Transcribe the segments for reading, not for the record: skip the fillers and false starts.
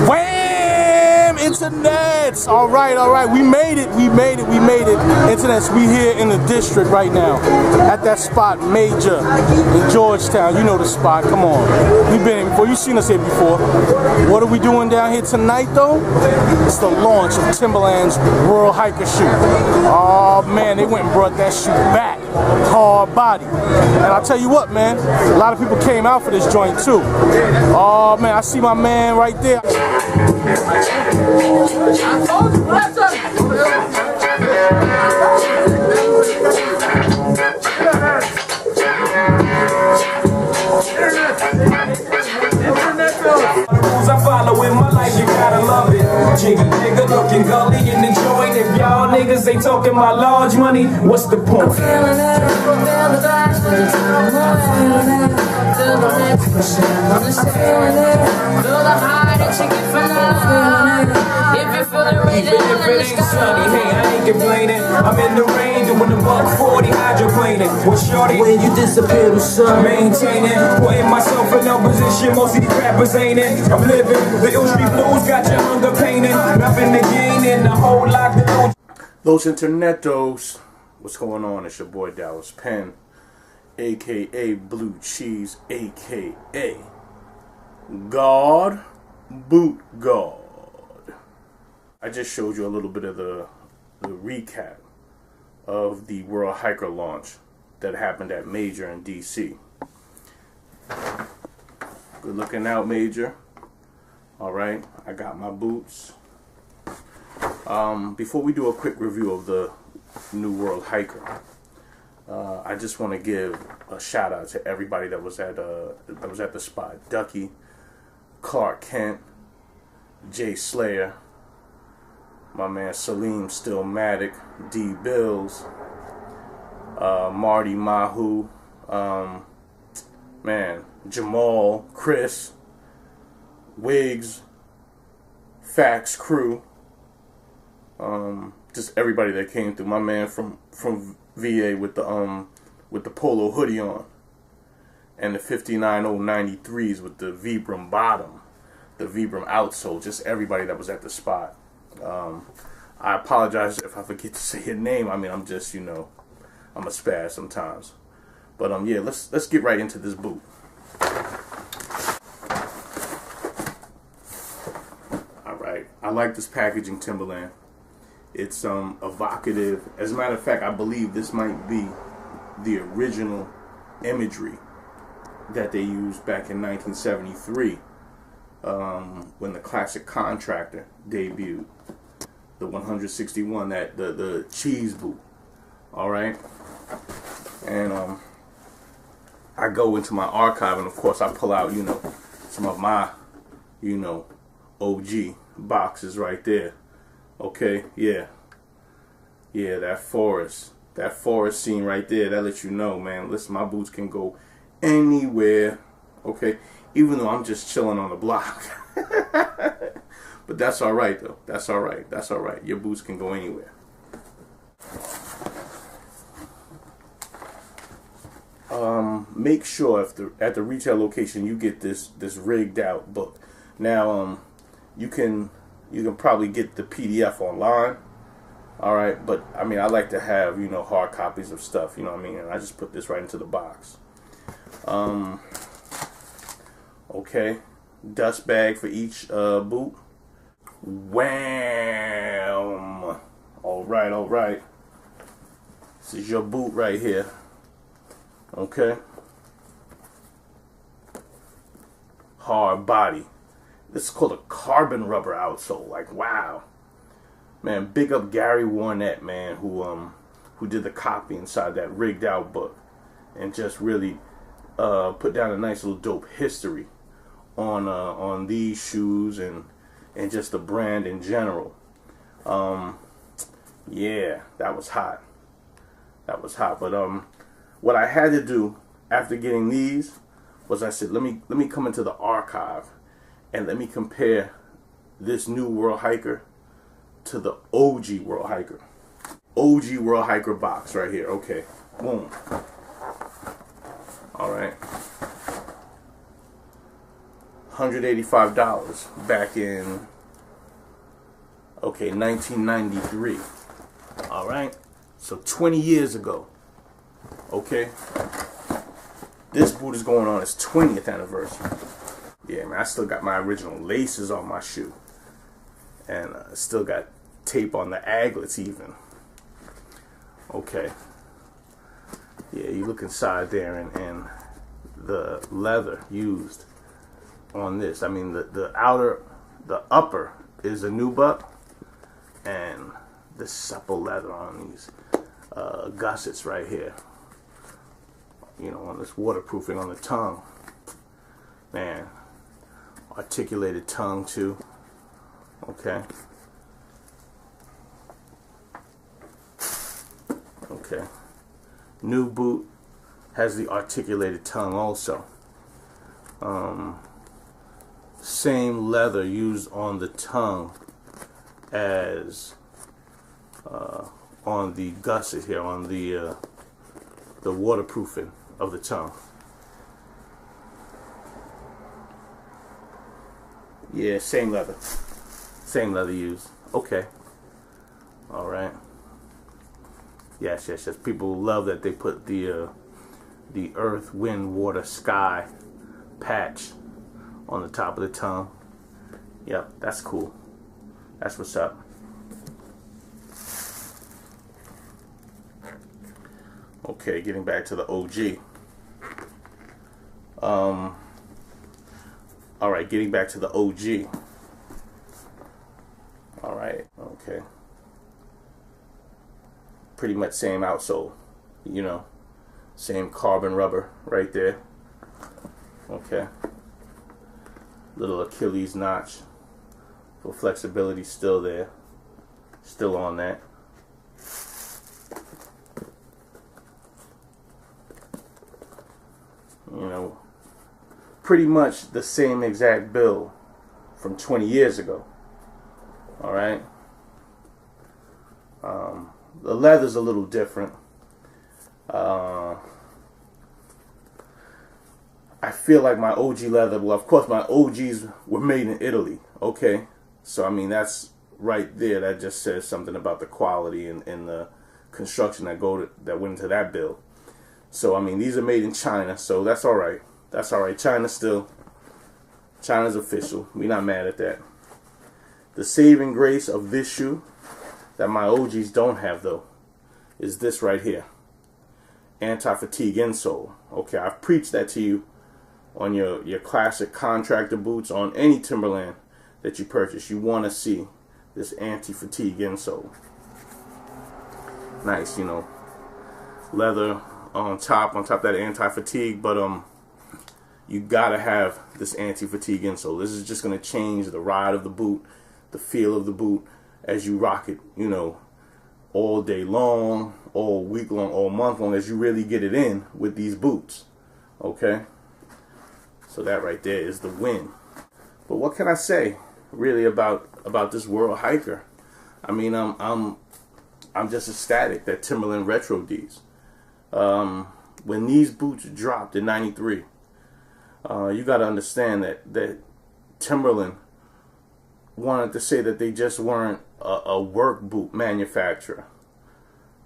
Wham! Internets! Alright, we made it. Internets, we here in the district right now. At that spot, Major, in Georgetown. You know the spot, come on. We've been here before, you've seen us here before. What are we doing down here tonight though? It's the launch of Timberland's World Hiker shoe. Oh man, they went and brought that shoe back. Hard body. And I'll tell you what, man, a lot of people came out for this joint too. Oh man, I see my man right there. I follow in my life, you gotta love it. Jiggy nigga looking gully and enjoying. If y'all niggas ain't talking my large money, what's the point? I'm feeling it, feel the back, feel the time, I'm feeling it, feel the next pushing, I'm just feeling it, feel the high that you get from that feeling it. If you feel the rain, even if it ain't sunny, hey, I ain't complaining. I'm in the rain doing the $140 hydroplaning. Well, shorty, when you disappear to sun, maintaining, putting myself in no position. Most of these rappers ain't it. I'm living the ill street blues, got your hunger painting, nothing to gain in the whole lot. Those internetos, what's going on? It's your boy Dallas Penn, aka Blue Cheese, aka God Boot God. I just showed you a little bit of the recap of the World Hiker launch that happened at Major in DC. Good looking out, Major. Alright, I got my boots. Before we do a quick review of the new World Hiker, I just want to give a shout out to everybody that was at the spot. Ducky, Clark Kent, Jay Slayer, my man Salim Stillmatic, D Bills, Marty Mahu, man, Jamal, Chris, Wiggs, Fax Crew, just everybody that came through. My man from VA with the polo hoodie on, and the 59093s with the Vibram bottom, the Vibram outsole. Just everybody that was at the spot. I apologize if I forget to say your name. I mean, I'm just, you know, I'm a spaz sometimes. But yeah, let's get right into this boot. All right, I like this packaging, Timberland. It's evocative. As a matter of fact, I believe this might be the original imagery that they used back in 1973 when the Classic Contractor debuted, the 161, that the cheese boot. All right, and I go into my archive, and of course I pull out, you know, some of my, you know, OG boxes right there. Okay, yeah, that forest scene right there, that lets you know, man, listen, my boots can go anywhere, okay, even though I'm just chilling on the block. But that's all right, though. That's all right. Your boots can go anywhere. Make sure if at the retail location you get this rigged out book. Now, you can probably get the PDF online. All right, but I mean, I like to have, you know, hard copies of stuff. You know what I mean? And I just put this right into the box. Okay, dust bag for each boot. Wham! All right. This is your boot right here. Okay. Hard body. This is called a carbon rubber outsole. Like, wow. Man, big up Gary Warnett, man, who did the copy inside that rigged out book and just really put down a nice little dope history on these shoes and just the brand in general. Yeah, that was hot. But what I had to do after getting these was, I said, let me come into the archive and let me compare this new World Hiker to the OG World Hiker. OG World Hiker box right here. Okay, boom. All right. $185 back in, okay, 1993. All right, so 20 years ago. Okay, this boot is going on its 20th anniversary. Yeah, man, I still got my original laces on my shoe, and still got tape on the aglets even. Okay, yeah, you look inside there, and the leather used on this, I mean, the upper is a nubuck, and the supple leather on these gussets right here, you know, on this waterproofing on the tongue, man, articulated tongue too. Okay, okay, new boot has the articulated tongue also. Same leather used on the tongue as on the gusset here, on the waterproofing of the tongue. Yeah, same leather used. Okay, all right. Yes. People love that they put the earth, wind, water, sky patch on the top of the tongue. Yep, that's cool. That's what's up. Okay, getting back to the OG. Alright, getting back to the OG. Alright, okay. Pretty much same outsole, you know. Same carbon rubber right there. Okay. Little Achilles notch. Little flexibility still there. Still on that. You know, pretty much the same exact build from 20 years ago. All right. The leather's a little different. I feel like my OG leather, well, of course, my OGs were made in Italy. Okay. So, I mean, that's right there. That just says something about the quality and the construction that went into that build. So, I mean, these are made in China, so that's all right. That's all right. China's official. We're not mad at that. The saving grace of this shoe that my OGs don't have, though, is this right here. Anti-fatigue insole. Okay, I've preached that to you on your classic contractor boots, on any Timberland that you purchase. You want to see this anti-fatigue insole. Nice, you know, leather on top of that anti-fatigue, but you gotta have this anti-fatigue insole. This is just gonna change the ride of the boot, the feel of the boot as you rock it, you know, all day long, all week long, all month long, as you really get it in with these boots. Okay, so that right there is the win. But what can I say really about this World Hiker? I mean, I'm just ecstatic that Timberland retro these. When these boots dropped in '93, you got to understand that Timberland wanted to say that they just weren't a work boot manufacturer.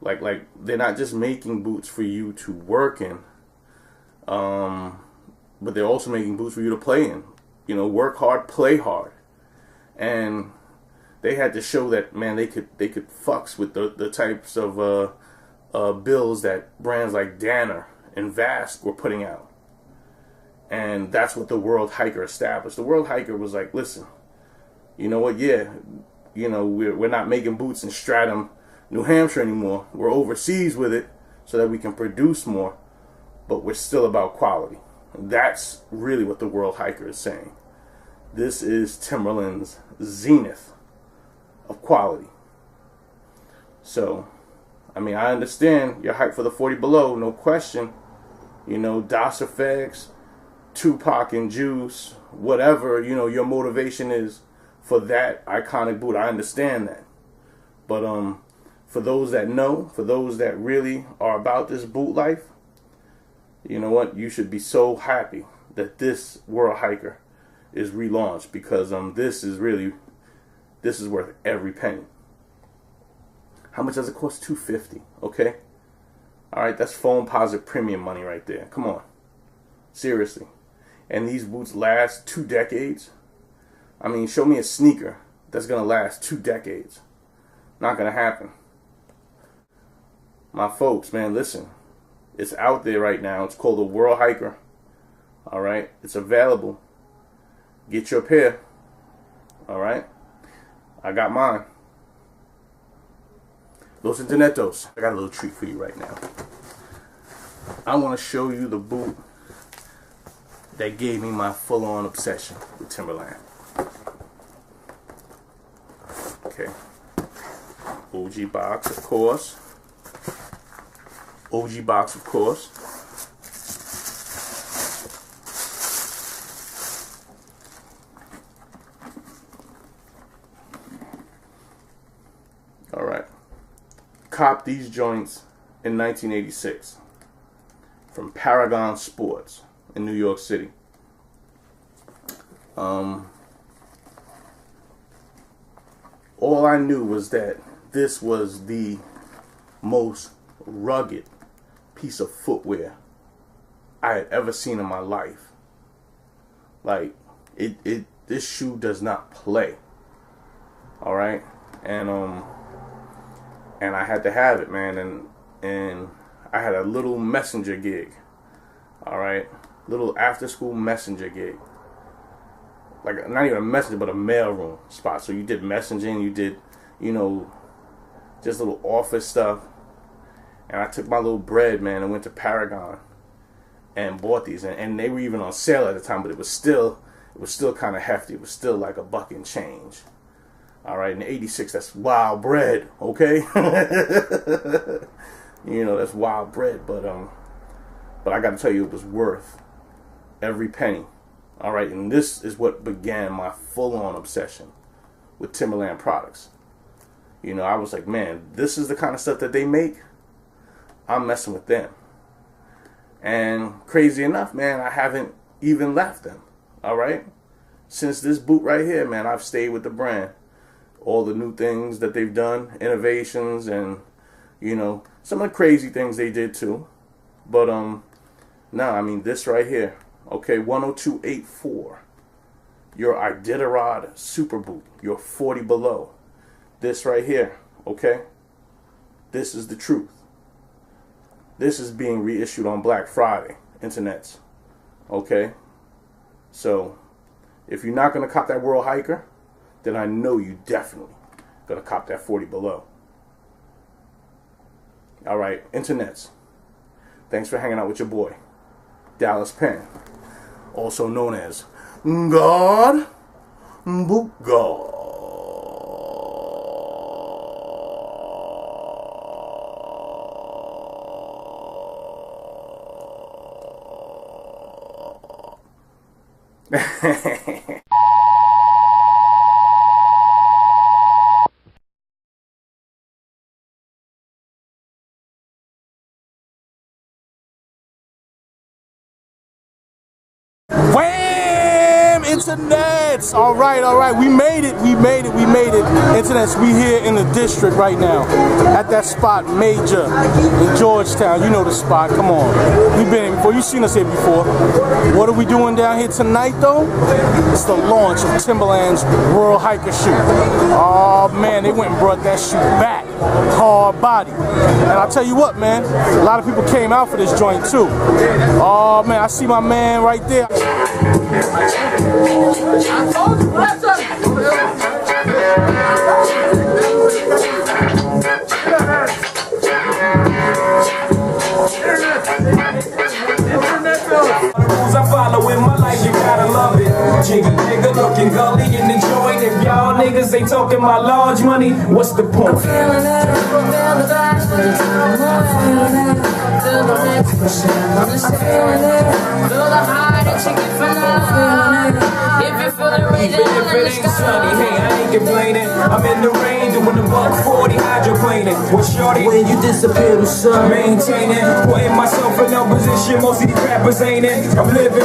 Like they're not just making boots for you to work in, but they're also making boots for you to play in. You know, work hard, play hard, and they had to show that, man, they could fucks with the types of bills that brands like Danner and Vast were putting out. And that's what the World Hiker established. The World Hiker was like, listen, you know what, yeah, you know, we're not making boots in Stratham, New Hampshire anymore. We're overseas with it so that we can produce more, but we're still about quality. And that's really what the World Hiker is saying. This is Timberland's zenith of quality. So, I mean, I understand you're hyped for the 40 below, no question. You know, Das Effects, Tupac and Juice, whatever, you know, your motivation is for that iconic boot. I understand that. But for those that know, for those that really are about this boot life, you know what? You should be so happy that this World Hiker is relaunched, because this is worth every penny. How much does it cost? $250. Okay. All right, that's Foam Posit premium money right there. Come on, seriously. And these boots last 2 decades. I mean, show me a sneaker that's gonna last 2 decades. Not gonna happen. My folks, man, listen. It's out there right now. It's called the World Hiker. All right, it's available. Get your pair. All right, I got mine. Los Internetos, I got a little treat for you right now. I want to show you the boot that gave me my full-on obsession with Timberland. Okay. OG box, of course. OG box, of course. All right. Copped these joints in 1986 from Paragon Sports in New York City. All I knew was that this was the most rugged piece of footwear I had ever seen in my life. Like, this shoe does not play. All right, and I had to have it, man, and I had a little messenger gig. All right, little after school messenger gig. Like, not even a messenger, but a mailroom spot. So you did messaging, you did, you know, just little office stuff. And I took my little bread, man, and went to Paragon and bought these. And they were even on sale at the time, but it was still kind of hefty. It was still like $1 and change. All right, in '86, that's wild bread, okay? You know, that's wild bread. But I got to tell you, it was worth every penny. All right, and this is what began my full-on obsession with Timberland products. You know, I was like, man, this is the kind of stuff that they make. I'm messing with them. And crazy enough, man, I haven't even left them. All right, since this boot right here, man, I've stayed with the brand. All the new things that they've done, innovations, and, you know, some of the crazy things they did too. But no, I mean, this right here. Okay, 10284. Your Iditarod Super Boot. Your 40 below. This right here. Okay, this is the truth. This is being reissued on Black Friday. Internets. Okay, so if you're not gonna cop that World Hiker, then I know you definitely gonna cop that 40 below. All right, internets. Thanks for hanging out with your boy, Dallas Penn, also known as God Boot God. Wham! Internets! All right, we made it. Internets, we here in the district right now, at that spot, Major, in Georgetown. You know the spot, come on. We've been here before, you've seen us here before. What are we doing down here tonight, though? It's the launch of Timberland's World Hiker shoe. Oh, man, they went and brought that shoe back. Hard body. And I'll tell you what, man, a lot of people came out for this joint, too. Oh, man, I see my man right there. I told you, what's up? I follow in my life, you gotta love it. Jiggy nigga looking gully and enjoying it. Y'all niggas ain't talking my large money, what's the point? If it ain't sunny, hey, I ain't complaining. I'm in the rain doing the $140 hydroplaning. With shorty, when you disappear, the sun maintaining, putting myself in no position. Most of these rappers ain't in. I'm living.